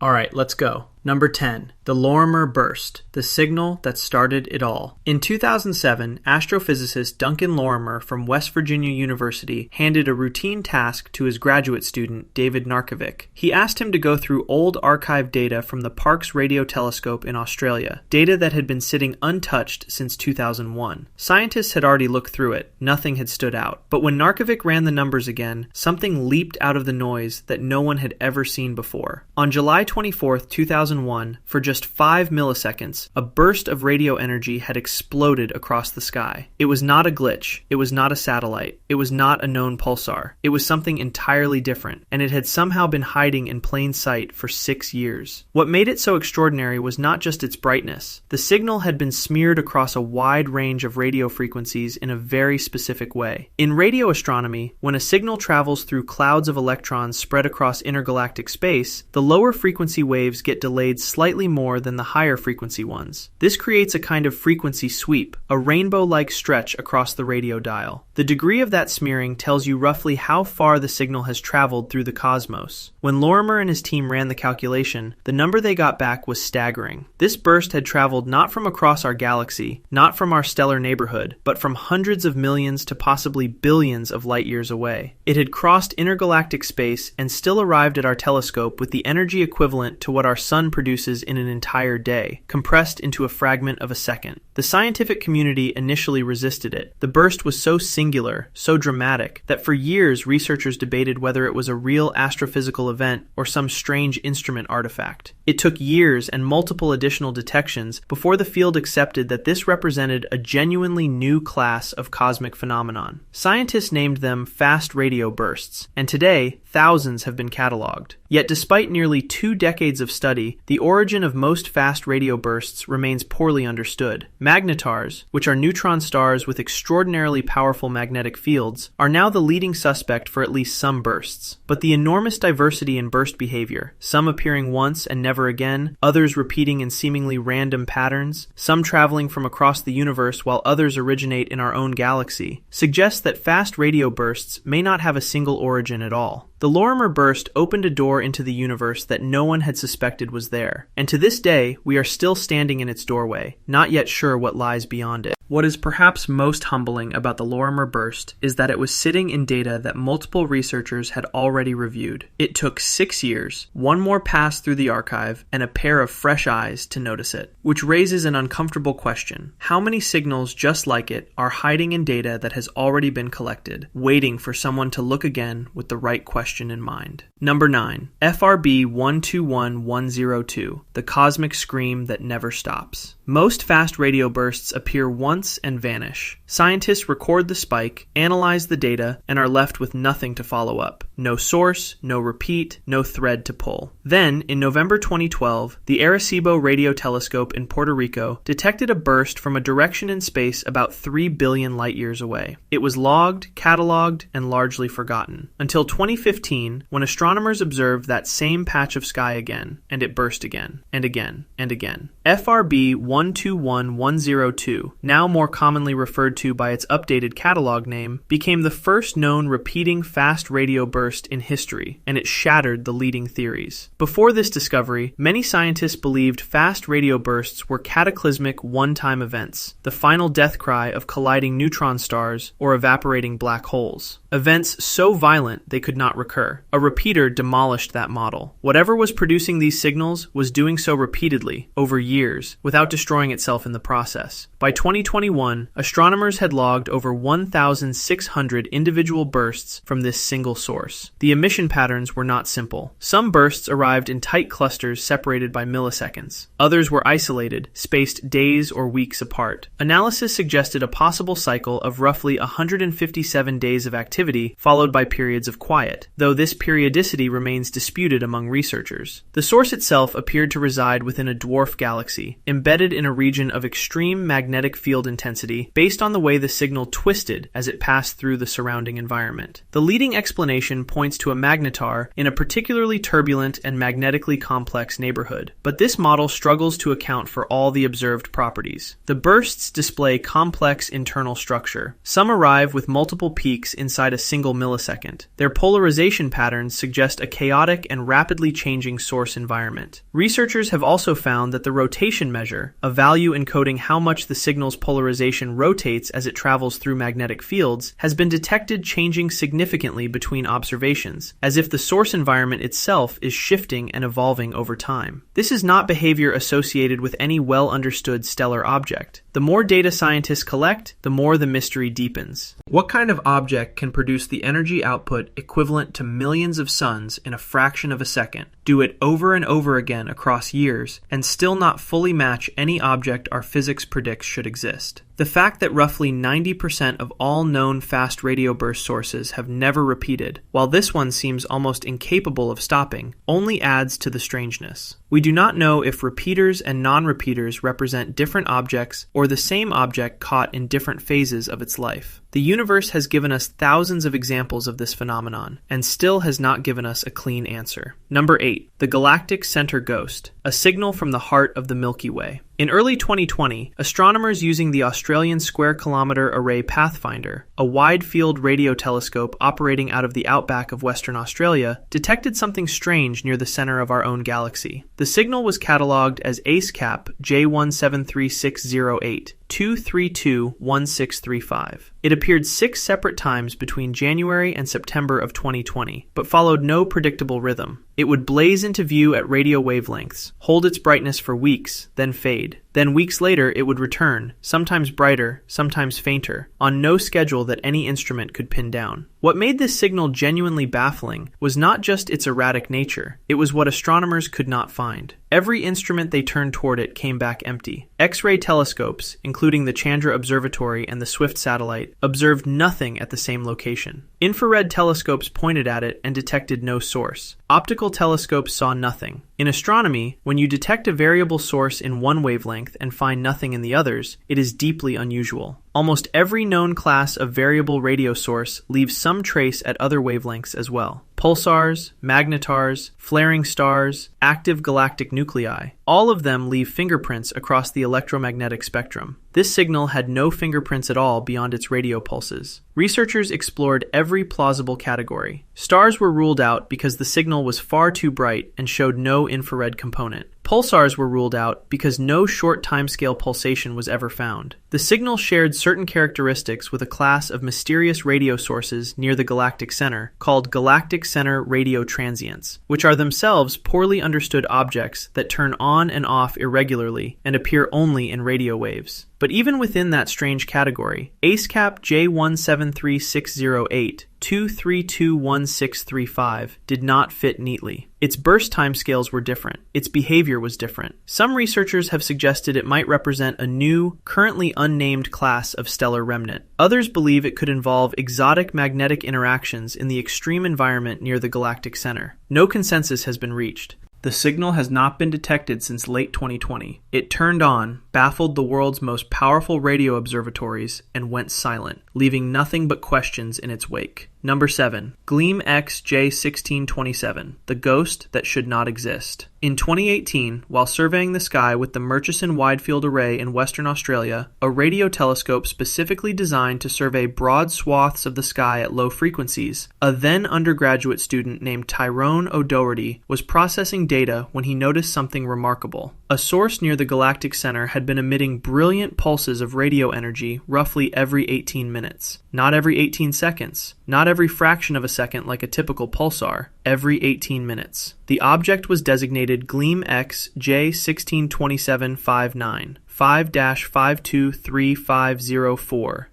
Alright, let's go. Number 10. The Lorimer Burst, the signal that started it all. In 2007, astrophysicist Duncan Lorimer from West Virginia University handed a routine task to his graduate student, David Narkovic. He asked him to go through old archived data from the Parkes Radio Telescope in Australia, data that had been sitting untouched since 2001. Scientists had already looked through it. Nothing had stood out. But when Narkovic ran the numbers again, something leaped out of the noise that no one had ever seen before. On July 24, 2001, for just 5 milliseconds, a burst of radio energy had exploded across the sky. It was not a glitch. It was not a satellite. It was not a known pulsar. It was something entirely different, and it had somehow been hiding in plain sight for 6 years. What made it so extraordinary was not just its brightness. The signal had been smeared across a wide range of radio frequencies in a very specific way. In radio astronomy, when a signal travels through clouds of electrons spread across intergalactic space, the lower frequency waves get delayed slightly more than the higher frequency ones. This creates a kind of frequency sweep, a rainbow-like stretch across the radio dial. The degree of that smearing tells you roughly how far the signal has traveled through the cosmos. When Lorimer and his team ran the calculation, the number they got back was staggering. This burst had traveled not from across our galaxy, not from our stellar neighborhood, but from hundreds of millions to possibly billions of light years away. It had crossed intergalactic space and still arrived at our telescope with the energy equivalent to what our sun produces in an entire day, compressed into a fragment of a second. The scientific community initially resisted it. The burst was so singular, so dramatic, that for years researchers debated whether it was a real astrophysical event or some strange instrument artifact. It took years and multiple additional detections before the field accepted that this represented a genuinely new class of cosmic phenomenon. Scientists named them fast radio bursts, and today thousands have been cataloged. Yet despite nearly 2 decades of study, the origin of most fast radio bursts remains poorly understood. Magnetars, which are neutron stars with extraordinarily powerful magnetic fields, are now the leading suspect for at least some bursts. But the enormous diversity in burst behavior, some appearing once and never again, others repeating in seemingly random patterns, some traveling from across the universe while others originate in our own galaxy, suggests that fast radio bursts may not have a single origin at all. The Lorimer burst opened a door into the universe that no one had suspected was there, and to this day, we are still standing in its doorway, not yet sure what lies beyond it. What is perhaps most humbling about the Lorimer burst is that it was sitting in data that multiple researchers had already reviewed. It took 6 years, one more pass through the archive, and a pair of fresh eyes to notice it, which raises an uncomfortable question. How many signals just like it are hiding in data that has already been collected, waiting for someone to look again with the right question in mind? Number 9. FRB 121102, the cosmic scream that never stops. Most fast radio bursts appear once and vanish. Scientists record the spike, analyze the data, and are left with nothing to follow up. No source, no repeat, no thread to pull. Then, in November 2012, the Arecibo Radio Telescope in Puerto Rico detected a burst from a direction in space about 3 billion light years away. It was logged, cataloged, and largely forgotten. Until 2015, when astronomers observed that same patch of sky again, and it burst again, and again, and again. FRB 121102, now more commonly referred to by its updated catalog name, became the first known repeating fast radio burst in history, and it shattered the leading theories. Before this discovery, many scientists believed fast radio bursts were cataclysmic one-time events, the final death cry of colliding neutron stars or evaporating black holes. Events so violent they could not recur. A repeater demolished that model. Whatever was producing these signals was doing so repeatedly, over years, without destroying itself in the process. By 2021, astronomers had logged over 1,600 individual bursts from this single source. The emission patterns were not simple. Some bursts arrived in tight clusters separated by milliseconds. Others were isolated, spaced days or weeks apart. Analysis suggested a possible cycle of roughly 157 days of activity followed by periods of quiet, though this periodicity remains disputed among researchers. The source itself appeared to reside within a dwarf galaxy, embedded in a region of extreme magnetic field intensity based on the way the signal twisted as it passed through the surrounding environment. The leading explanation points to a magnetar in a particularly turbulent and magnetically complex neighborhood, but this model struggles to account for all the observed properties. The bursts display complex internal structure. Some arrive with multiple peaks inside a single millisecond. Their polarization patterns suggest suggest a chaotic and rapidly changing source environment. Researchers have also found that the rotation measure, a value encoding how much the signal's polarization rotates as it travels through magnetic fields, has been detected changing significantly between observations, as if the source environment itself is shifting and evolving over time. This is not behavior associated with any well-understood stellar object. The more data scientists collect, the more the mystery deepens. What kind of object can produce the energy output equivalent to millions of suns in a fraction of a second, do it over and over again across years, and still not fully match any object our physics predicts should exist? The fact that roughly 90% of all known fast radio burst sources have never repeated, while this one seems almost incapable of stopping, only adds to the strangeness. We do not know if repeaters and non-repeaters represent different objects or the same object caught in different phases of its life. The universe has given us thousands of examples of this phenomenon, and still has not given us a clean answer. Number 8. The galactic center ghost, a signal from the heart of the Milky Way. In early 2020, astronomers using the Australian Square Kilometre Array Pathfinder, a wide-field radio telescope operating out of the outback of Western Australia, detected something strange near the center of our own galaxy. The signal was catalogued as ASKAP J1935 2321635. It appeared 6 separate times between January and September of 2020, but followed no predictable rhythm. It would blaze into view at radio wavelengths, hold its brightness for weeks, then fade. Then weeks later it would return, sometimes brighter, sometimes fainter, on no schedule that any instrument could pin down. What made this signal genuinely baffling was not just its erratic nature, it was what astronomers could not find. Every instrument they turned toward it came back empty. X-ray telescopes, including the Chandra Observatory and the Swift satellite, observed nothing at the same location. Infrared telescopes pointed at it and detected no source. Optical telescopes saw nothing. In astronomy, when you detect a variable source in one wavelength and find nothing in the others, it is deeply unusual. Almost every known class of variable radio source leaves some trace at other wavelengths as well. Pulsars, magnetars, flaring stars, active galactic nuclei, all of them leave fingerprints across the electromagnetic spectrum. This signal had no fingerprints at all beyond its radio pulses. Researchers explored every plausible category. Stars were ruled out because the signal was far too bright and showed no infrared component. Pulsars were ruled out because no short timescale pulsation was ever found. The signal shared certain characteristics with a class of mysterious radio sources near the galactic center called galactic center radio transients, which are themselves poorly understood objects that turn on and off irregularly and appear only in radio waves. But even within that strange category, ASKAP J1935 2321635 did not fit neatly. Its burst timescales were different. Its behavior was different. Some researchers have suggested it might represent a new, currently unnamed class of stellar remnant. Others believe it could involve exotic magnetic interactions in the extreme environment near the galactic center. No consensus has been reached. The signal has not been detected since late 2020. It turned on, baffled the world's most powerful radio observatories, and went silent, leaving nothing but questions in its wake. Number 7. GLEAM-X J1927, the ghost that should not exist. In 2018, while surveying the sky with the Murchison Wide Field Array in Western Australia, a radio telescope specifically designed to survey broad swaths of the sky at low frequencies, a then undergraduate student named Tyrone O'Doherty was processing data when he noticed something remarkable. A source near the galactic center had been emitting brilliant pulses of radio energy roughly every 18 minutes. Not every 18 seconds. Not every fraction of a second like a typical pulsar. Every 18 minutes. The object was designated GLEAM-X J192759, 5-523504.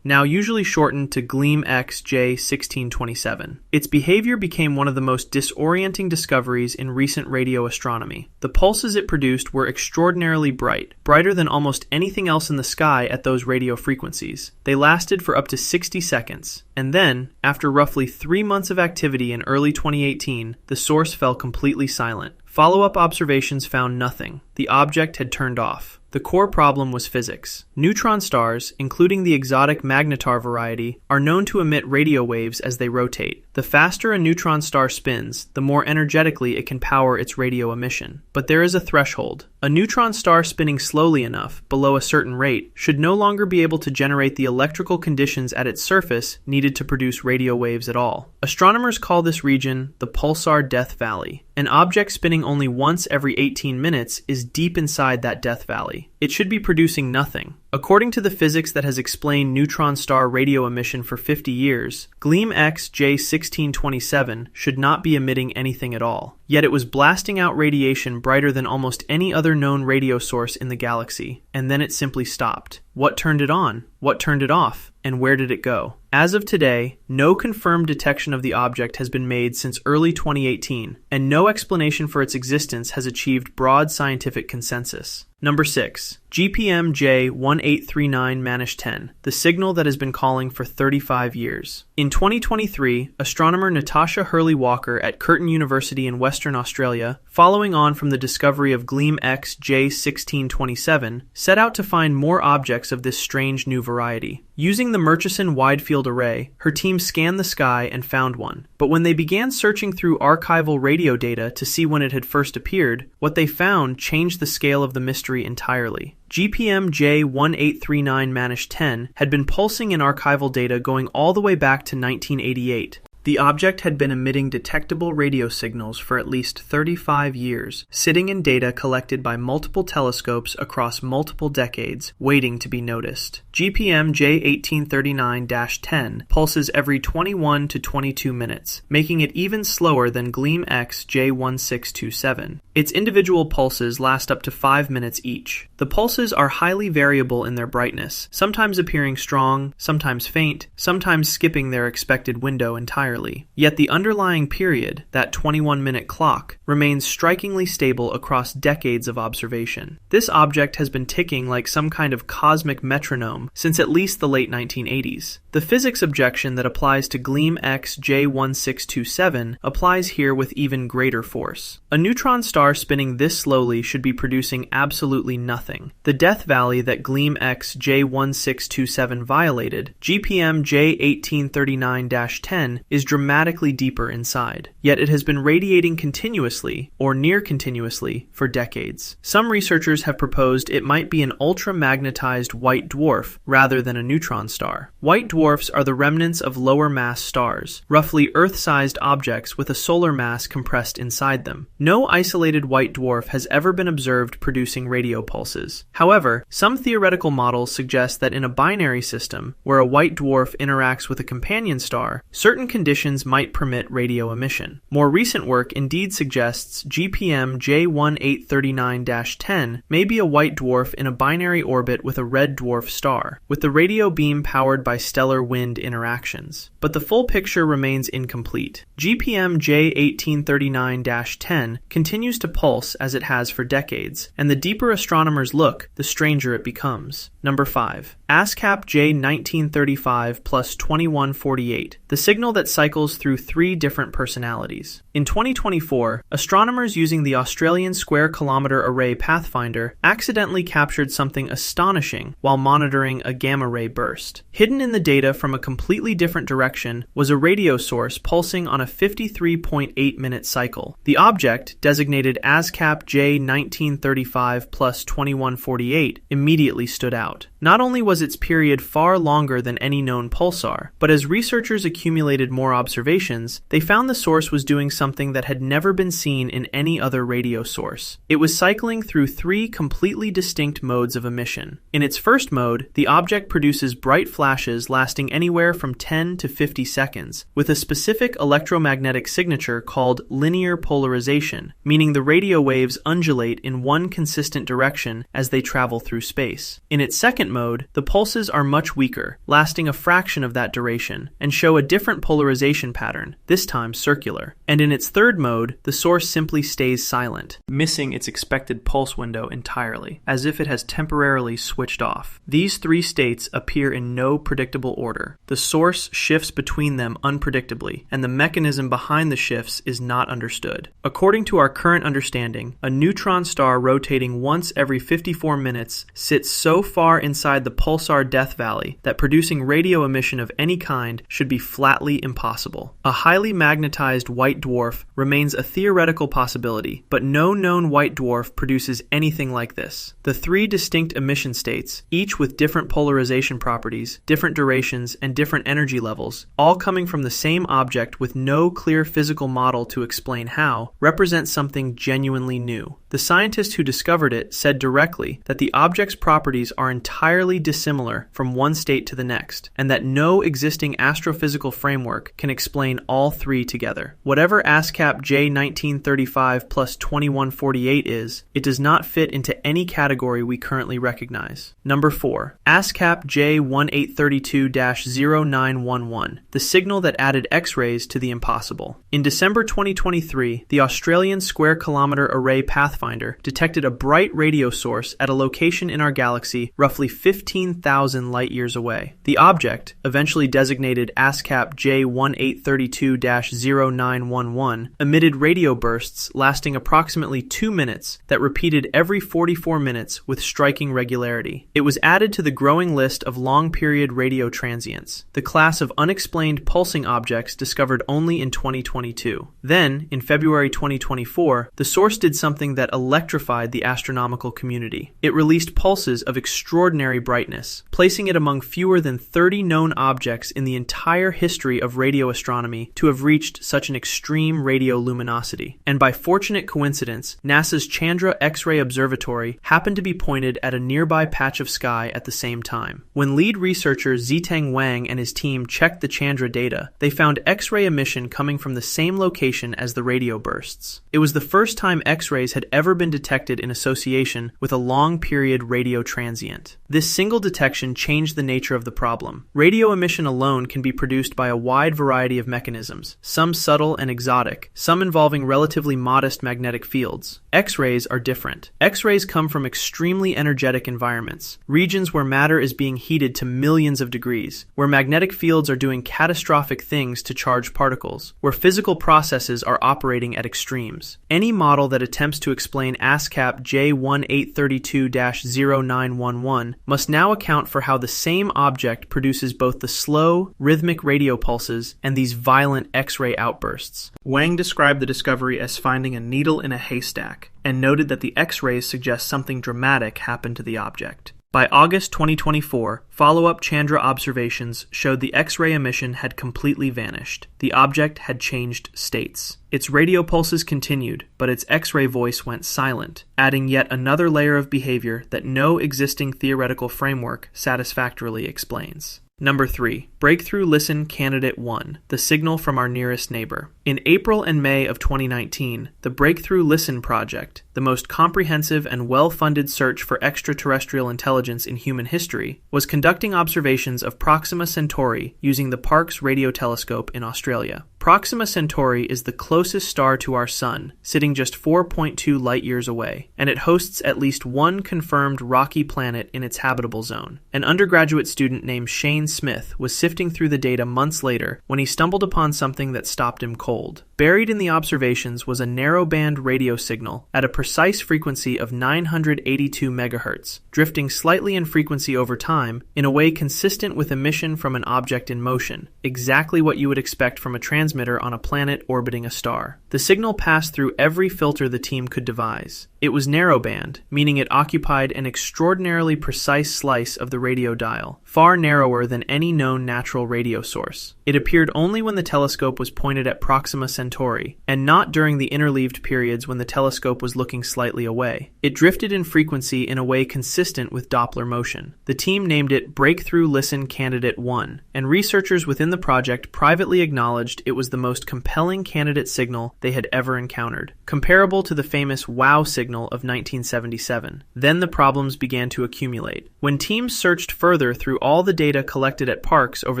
Now usually shortened to GLEAM-X J1627. Its behavior became one of the most disorienting discoveries in recent radio astronomy. The pulses it produced were extraordinarily bright, brighter than almost anything else in the sky at those radio frequencies. They lasted for up to 60 seconds, and then, after roughly 3 months of activity in early 2018, the source fell completely silent. Follow-up observations found nothing. The object had turned off. The core problem was physics. Neutron stars, including the exotic magnetar variety, are known to emit radio waves as they rotate. The faster a neutron star spins, the more energetically it can power its radio emission. But there is a threshold. A neutron star spinning slowly enough, below a certain rate, should no longer be able to generate the electrical conditions at its surface needed to produce radio waves at all. Astronomers call this region the pulsar death valley. An object spinning only once every 18 minutes is deep inside that death valley. It should be producing nothing. According to the physics that has explained neutron star radio emission for 50 years, GLEAM-X J1935 should not be emitting anything at all. Yet it was blasting out radiation brighter than almost any other known radio source in the galaxy, and then it simply stopped. What turned it on? What turned it off? And where did it go? As of today, no confirmed detection of the object has been made since early 2018, and no explanation for its existence has achieved broad scientific consensus. Number 6. GPM J1839-10, the signal that has been calling for 35 years. In 2023, astronomer Natasha Hurley-Walker at Curtin University in Western Australia, following on from the discovery of GLEAM-X J1627, set out to find more objects of this strange new variety. Using the Murchison Wide Field Array, her team scanned the sky and found one. But when they began searching through archival radio data to see when it had first appeared, what they found changed the scale of the mystery entirely. GPM J1839-10 had been pulsing in archival data going all the way back to 1988. The object had been emitting detectable radio signals for at least 35 years, sitting in data collected by multiple telescopes across multiple decades, waiting to be noticed. GPM J1839-10 pulses every 21 to 22 minutes, making it even slower than GLEAM-X J1627. Its individual pulses last up to 5 minutes each. The pulses are highly variable in their brightness, sometimes appearing strong, sometimes faint, sometimes skipping their expected window entirely. Yet the underlying period, that 21-minute clock, remains strikingly stable across decades of observation. This object has been ticking like some kind of cosmic metronome since at least the late 1980s. The physics objection that applies to GLEAM-X J1627 applies here with even greater force. A neutron star spinning this slowly should be producing absolutely nothing. The death valley that GLEAM-X J1627 violated, GPM J1839-10, is dramatically deeper inside. Yet it has been radiating continuously, or near continuously, for decades. Some researchers have proposed it might be an ultra-magnetized white dwarf rather than a neutron star. White dwarfs are the remnants of lower-mass stars, roughly Earth-sized objects with a solar mass compressed inside them. No isolated white dwarf has ever been observed producing radio pulses. However, some theoretical models suggest that in a binary system, where a white dwarf interacts with a companion star, certain conditions might permit radio emission. More recent work indeed suggests GPM J1839-10 may be a white dwarf in a binary orbit with a red dwarf star, with the radio beam powered by stellar wind interactions. But the full picture remains incomplete. GPM J1839-10 continues to pulse as it has for decades, and the deeper astronomers look, the stranger it becomes. Number 5. ASKAP J1935 plus 2148, the signal that cycles through 3 different personalities. In 2024, astronomers using the Australian Square Kilometre Array Pathfinder accidentally captured something astonishing while monitoring a gamma-ray burst. Hidden in the data from a completely different direction was a radio source pulsing on a 53.8-minute cycle. The object, designated ASKAP J1935 plus 2148, immediately stood out. Not only was its period far longer than any known pulsar, but as researchers accumulated more observations, they found the source was doing something that had never been seen in any other radio source. It was cycling through 3 completely distinct modes of emission. In its first mode, the object produces bright flashes lasting anywhere from 10 to 50 seconds, with a specific electromagnetic signature called linear polarization, meaning the radio waves undulate in one consistent direction as they travel through space. In its second transient mode, the pulses are much weaker, lasting a fraction of that duration, and show a different polarization pattern, this time circular. And in its third mode, the source simply stays silent, missing its expected pulse window entirely, as if it has temporarily switched off. These three states appear in no predictable order. The source shifts between them unpredictably, and the mechanism behind the shifts is not understood. According to our current understanding, a neutron star rotating once every 54 minutes sits so far inside the pulsar death valley that producing radio emission of any kind should be flatly impossible. A highly magnetized white dwarf remains a theoretical possibility, but no known white dwarf produces anything like this. The three distinct emission states, each with different polarization properties, different durations, and different energy levels, all coming from the same object with no clear physical model to explain how, represent something genuinely new. The scientist who discovered it said directly that the object's properties are entirely dissimilar from one state to the next, and that no existing astrophysical framework can explain all three together. Whatever ASKAP J1935 plus 2148 is, it does not fit into any category we currently recognize. Number 4. ASKAP J1832-0911, the signal that added X-rays to the impossible. In December 2023, the Australian Square Kilometre Array Pathfinder detected a bright radio source at a location in our galaxy roughly 15,000 light-years away. The object, eventually designated ASKAP J1832-0911, emitted radio bursts lasting approximately 2 minutes that repeated every 44 minutes with striking regularity. It was added to the growing list of long-period radio transients, the class of unexplained pulsing objects discovered only in 2022. Then, in February 2024, the source did something that electrified the astronomical community. It released pulses of extraordinary brightness, placing it among fewer than 30 known objects in the entire history of radio astronomy to have reached such an extreme radio luminosity. And by fortunate coincidence, NASA's Chandra X-ray Observatory happened to be pointed at a nearby patch of sky at the same time. When lead researcher Ziteng Wang and his team checked the Chandra data, they found X-ray emission coming from the same location as the radio bursts. It was the first time X-rays had ever been detected in association with a long-period radio transient. This single detection changed the nature of the problem. Radio emission alone can be produced by a wide variety of mechanisms, some subtle and exotic, some involving relatively modest magnetic fields. X-rays are different. X-rays come from extremely energetic environments, regions where matter is being heated to millions of degrees, where magnetic fields are doing catastrophic things to charged particles, where physical processes are operating at extremes. Any model that attempts to explain ASKAP J1832-0911 must now account for how the same object produces both the slow, rhythmic radio pulses and these violent X-ray outbursts. Wang described the discovery as finding a needle in a haystack, and noted that the X-rays suggest something dramatic happened to the object. By August 2024, follow-up Chandra observations showed the X-ray emission had completely vanished. The object had changed states. Its radio pulses continued, but its X-ray voice went silent, adding yet another layer of behavior that no existing theoretical framework satisfactorily explains. Number 3. Breakthrough Listen Candidate 1, the signal from our nearest neighbor. In April and May of 2019, the Breakthrough Listen project, the most comprehensive and well-funded search for extraterrestrial intelligence in human history, was conducting observations of Proxima Centauri using the Parkes radio telescope in Australia. Proxima Centauri is the closest star to our Sun, sitting just 4.2 light-years away, and it hosts at least one confirmed rocky planet in its habitable zone. An undergraduate student named Shane Smith was sifting through the data months later when he stumbled upon something that stopped him cold. Buried in the observations was a narrowband radio signal at a precise frequency of 982 MHz, drifting slightly in frequency over time in a way consistent with emission from an object in motion, exactly what you would expect from a transmitter on a planet orbiting a star. The signal passed through every filter the team could devise. It was narrowband, meaning it occupied an extraordinarily precise slice of the radio dial, far narrower than any known natural radio source. It appeared only when the telescope was pointed at Proxima Centauri, and not during the interleaved periods when the telescope was looking slightly away. It drifted in frequency in a way consistent with Doppler motion. The team named it Breakthrough Listen Candidate 1, and researchers within the the project privately acknowledged it was the most compelling candidate signal they had ever encountered, comparable to the famous WOW signal of 1977. Then the problems began to accumulate. When teams searched further through all the data collected at Parkes over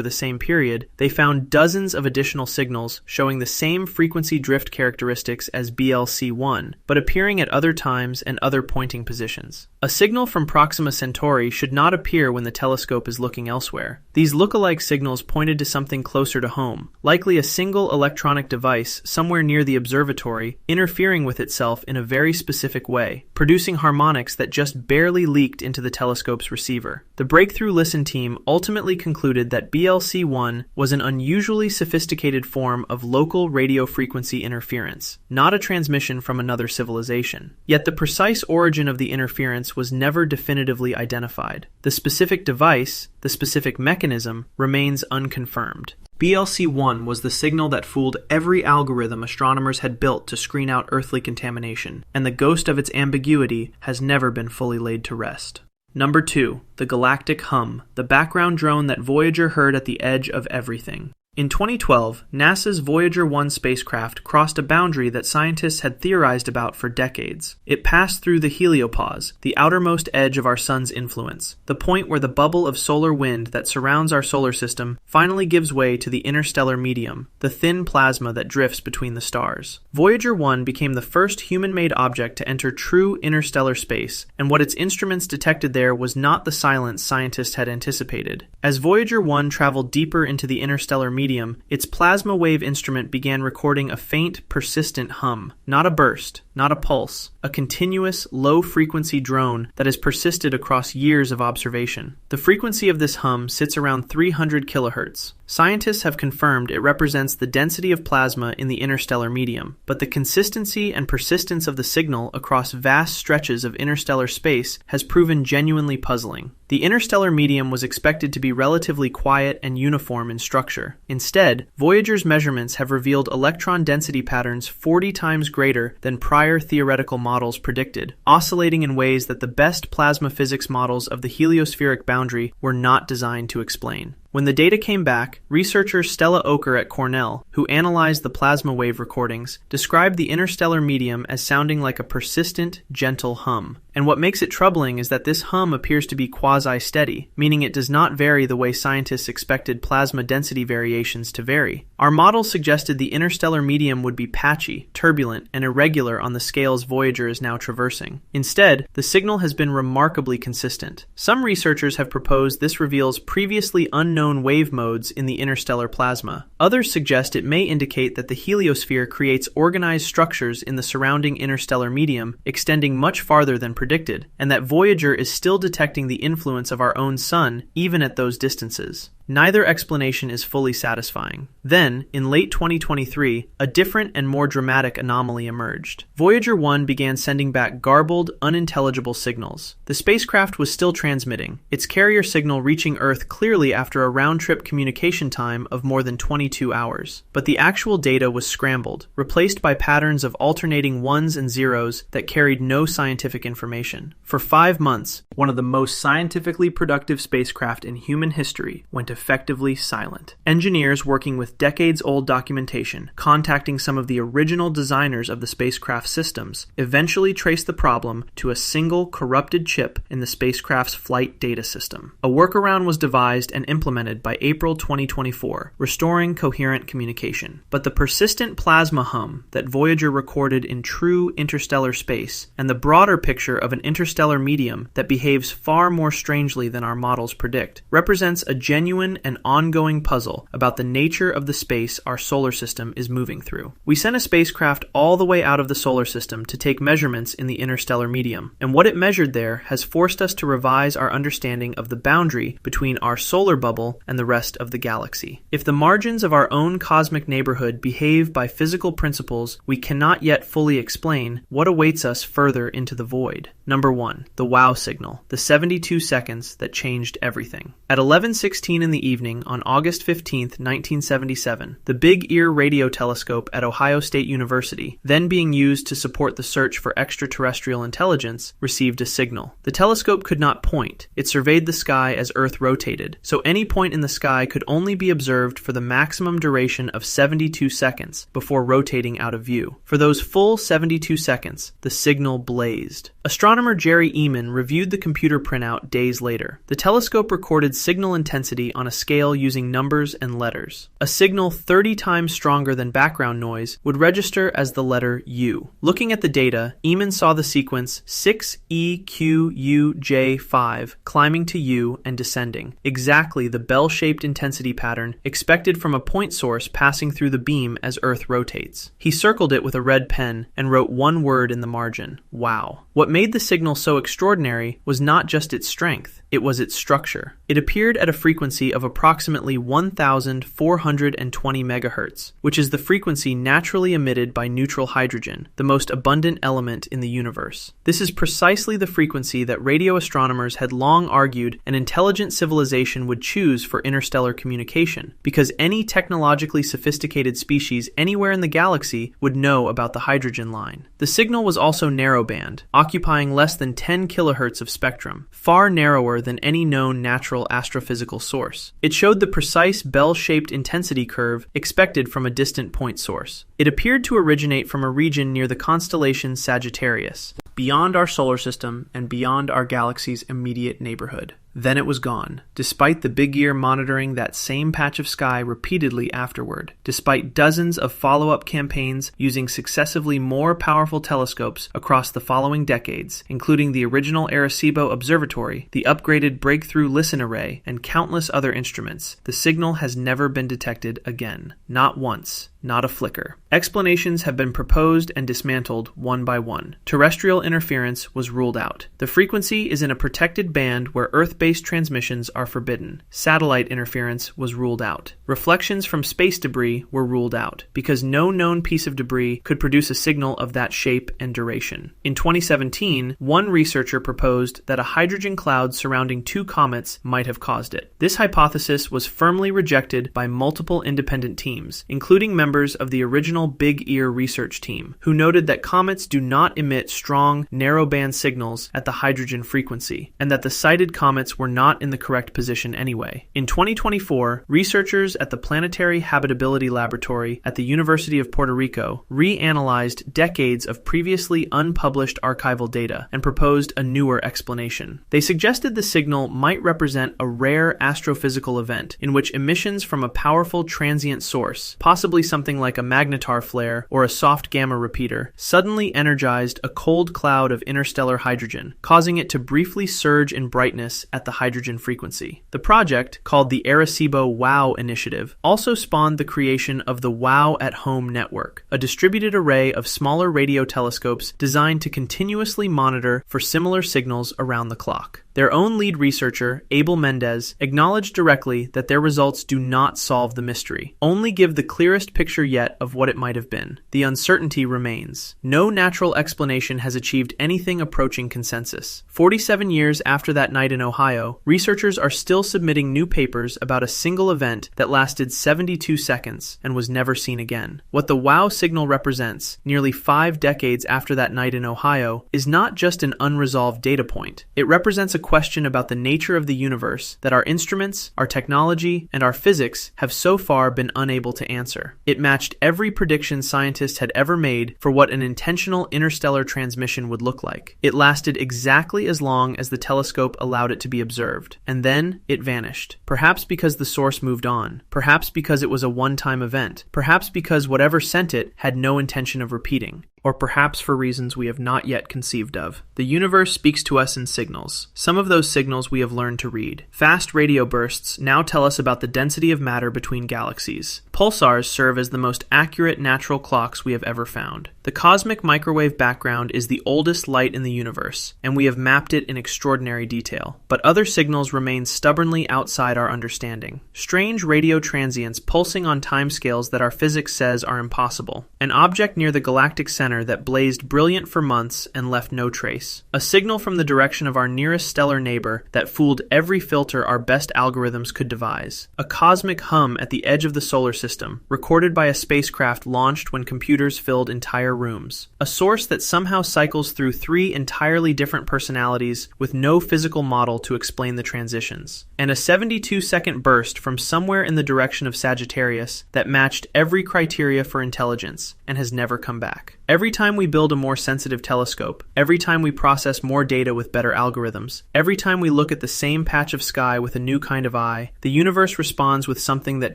the same period, they found dozens of additional signals showing the same frequency drift characteristics as BLC-1, but appearing at other times and other pointing positions. A signal from Proxima Centauri should not appear when the telescope is looking elsewhere. These look-alike signals pointed to something closer to home, likely a single electronic device somewhere near the observatory interfering with itself in a very specific way, producing harmonics that just barely leaked into the telescope's receiver. The Breakthrough Listen team ultimately concluded that BLC-1 was an unusually sophisticated form of local radio frequency interference, not a transmission from another civilization. Yet the precise origin of the interference was never definitively identified. The specific device, the specific mechanism, remains unconfirmed. BLC-1 was the signal that fooled every algorithm astronomers had built to screen out earthly contamination, and the ghost of its ambiguity has never been fully laid to rest. Number 2. The galactic hum, the background drone that Voyager heard at the edge of everything. In 2012, NASA's Voyager 1 spacecraft crossed a boundary that scientists had theorized about for decades. It passed through the heliopause, the outermost edge of our sun's influence, the point where the bubble of solar wind that surrounds our solar system finally gives way to the interstellar medium, the thin plasma that drifts between the stars. Voyager 1 became the first human-made object to enter true interstellar space, and what its instruments detected there was not the silence scientists had anticipated. As Voyager 1 traveled deeper into the interstellar medium, its plasma wave instrument began recording a faint, persistent hum. Not a burst, not a pulse, a continuous, low-frequency drone that has persisted across years of observation. The frequency of this hum sits around 300 kilohertz. Scientists have confirmed it represents the density of plasma in the interstellar medium, but the consistency and persistence of the signal across vast stretches of interstellar space has proven genuinely puzzling. The interstellar medium was expected to be relatively quiet and uniform in structure. Instead, Voyager's measurements have revealed electron density patterns 40 times greater than prior theoretical models predicted, oscillating in ways that the best plasma physics models of the heliospheric boundary were not designed to explain. When the data came back, researcher Stella Oker at Cornell, who analyzed the plasma wave recordings, described the interstellar medium as sounding like a persistent, gentle hum. And what makes it troubling is that this hum appears to be quasi-steady, meaning it does not vary the way scientists expected plasma density variations to vary. Our model suggested the interstellar medium would be patchy, turbulent, and irregular on the scales Voyager is now traversing. Instead, the signal has been remarkably consistent. Some researchers have proposed this reveals previously unknown wave modes in the interstellar plasma. Others suggest it may indicate that the heliosphere creates organized structures in the surrounding interstellar medium, extending much farther than predicted, and that Voyager is still detecting the influence of our own sun even at those distances. Neither explanation is fully satisfying. Then, in late 2023, a different and more dramatic anomaly emerged. Voyager 1 began sending back garbled, unintelligible signals. The spacecraft was still transmitting, its carrier signal reaching Earth clearly after a round-trip communication time of more than 22 hours. But the actual data was scrambled, replaced by patterns of alternating ones and zeros that carried no scientific information. For 5 months, one of the most scientifically productive spacecraft in human history went effectively silent. Engineers working with decades-old documentation, contacting some of the original designers of the spacecraft systems, eventually traced the problem to a single corrupted chip in the spacecraft's flight data system. A workaround was devised and implemented by April 2024, restoring coherent communication. But the persistent plasma hum that Voyager recorded in true interstellar space, and the broader picture of an interstellar medium that behaves far more strangely than our models predict, represents a genuine and ongoing puzzle about the nature of the space our solar system is moving through. We sent a spacecraft all the way out of the solar system to take measurements in the interstellar medium, and what it measured there has forced us to revise our understanding of the boundary between our solar bubble and the rest of the galaxy. If the margins of our own cosmic neighborhood behave by physical principles we cannot yet fully explain, what awaits us further into the void? Number 1. The WOW signal, the 72 seconds that changed everything. At 11:16 in the the evening on August 15, 1977, the Big Ear radio telescope at Ohio State University, then being used to support the search for extraterrestrial intelligence, received a signal. The telescope could not point. It surveyed the sky as Earth rotated, so any point in the sky could only be observed for the maximum duration of 72 seconds before rotating out of view. For those full 72 seconds, the signal blazed. Astronomer Jerry Ehman reviewed the computer printout days later. The telescope recorded signal intensity on a scale using numbers and letters. A signal 30 times stronger than background noise would register as the letter U. Looking at the data, Ehman saw the sequence 6EQUJ5 climbing to U and descending, exactly the bell-shaped intensity pattern expected from a point source passing through the beam as Earth rotates. He circled it with a red pen and wrote one word in the margin: wow. What made the signal so extraordinary was not just its strength, it was its structure. It appeared at a frequency of approximately 1,420 megahertz, which is the frequency naturally emitted by neutral hydrogen, the most abundant element in the universe. This is precisely the frequency that radio astronomers had long argued an intelligent civilization would choose for interstellar communication, because any technologically sophisticated species anywhere in the galaxy would know about the hydrogen line. The signal was also narrowband, occupying less than 10 kilohertz of spectrum, far narrower than any known natural astrophysical source. It showed the precise bell-shaped intensity curve expected from a distant point source. It appeared to originate from a region near the constellation Sagittarius, beyond our solar system and beyond our galaxy's immediate neighborhood. Then it was gone, despite the Big Ear monitoring that same patch of sky repeatedly afterward, despite dozens of follow-up campaigns using successively more powerful telescopes across the following decades, including the original Arecibo Observatory, the upgraded Breakthrough Listen Array, and countless other instruments. The signal has never been detected again. Not once. Not a flicker. Explanations have been proposed and dismantled one by one. Terrestrial interference was ruled out. The frequency is in a protected band where Earth-based transmissions are forbidden. Satellite interference was ruled out. Reflections from space debris were ruled out, because no known piece of debris could produce a signal of that shape and duration. In 2017, one researcher proposed that a hydrogen cloud surrounding two comets might have caused it. This hypothesis was firmly rejected by multiple independent teams, including members of the original Big Ear research team, who noted that comets do not emit strong, narrowband signals at the hydrogen frequency, and that the sighted comets were not in the correct position anyway. In 2024, researchers at the Planetary Habitability Laboratory at the University of Puerto Rico reanalyzed decades of previously unpublished archival data and proposed a newer explanation. They suggested the signal might represent a rare astrophysical event in which emissions from a powerful transient source, possibly something like a magnetar flare or a soft gamma repeater, suddenly energized a cold cloud of interstellar hydrogen, causing it to briefly surge in brightness at the hydrogen frequency. The project, called the Arecibo WOW Initiative, also spawned the creation of the WOW at Home network, a distributed array of smaller radio telescopes designed to continuously monitor for similar signals around the clock. Their own lead researcher, Abel Mendez, acknowledged directly that their results do not solve the mystery, only give the clearest picture yet of what it might have been. The uncertainty remains. No natural explanation has achieved anything approaching consensus. 47 years after that night in Ohio, researchers are still submitting new papers about a single event that lasted 72 seconds and was never seen again. What the WOW signal represents, nearly 5 decades after that night in Ohio, is not just an unresolved data point. It represents a question about the nature of the universe that our instruments, our technology, and our physics have so far been unable to answer. It matched every prediction scientists had ever made for what an intentional interstellar transmission would look like. It lasted exactly as long as the telescope allowed it to be observed, and then it vanished. Perhaps because the source moved on, perhaps because it was a one-time event, perhaps because whatever sent it had no intention of repeating, or perhaps for reasons we have not yet conceived of. The universe speaks to us in signals. Some of those signals we have learned to read. Fast radio bursts now tell us about the density of matter between galaxies. Pulsars serve as the most accurate natural clocks we have ever found. The cosmic microwave background is the oldest light in the universe, and we have mapped it in extraordinary detail. But other signals remain stubbornly outside our understanding. Strange radio transients pulsing on timescales that our physics says are impossible. An object near the galactic center that blazed brilliant for months and left no trace. A signal from the direction of our nearest stellar neighbor that fooled every filter our best algorithms could devise. A cosmic hum at the edge of the solar system, recorded by a spacecraft launched when computers filled entire rooms. A source that somehow cycles through 3 entirely different personalities with no physical model to explain the transitions. And a 72-second burst from somewhere in the direction of Sagittarius that matched every criteria for intelligence and has never come back. Every time we build a more sensitive telescope, every time we process more data with better algorithms, every time we look at the same patch of sky with a new kind of eye, the universe responds with something that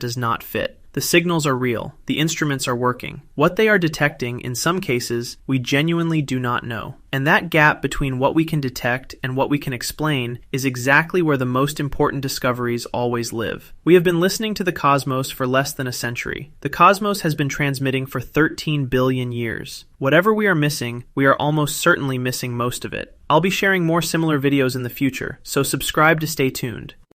does not fit. The signals are real. The instruments are working. What they are detecting, in some cases, we genuinely do not know. And that gap between what we can detect and what we can explain is exactly where the most important discoveries always live. We have been listening to the cosmos for less than a century. The cosmos has been transmitting for 13 billion years. Whatever we are missing, we are almost certainly missing most of it. I'll be sharing more similar videos in the future, so subscribe to stay tuned.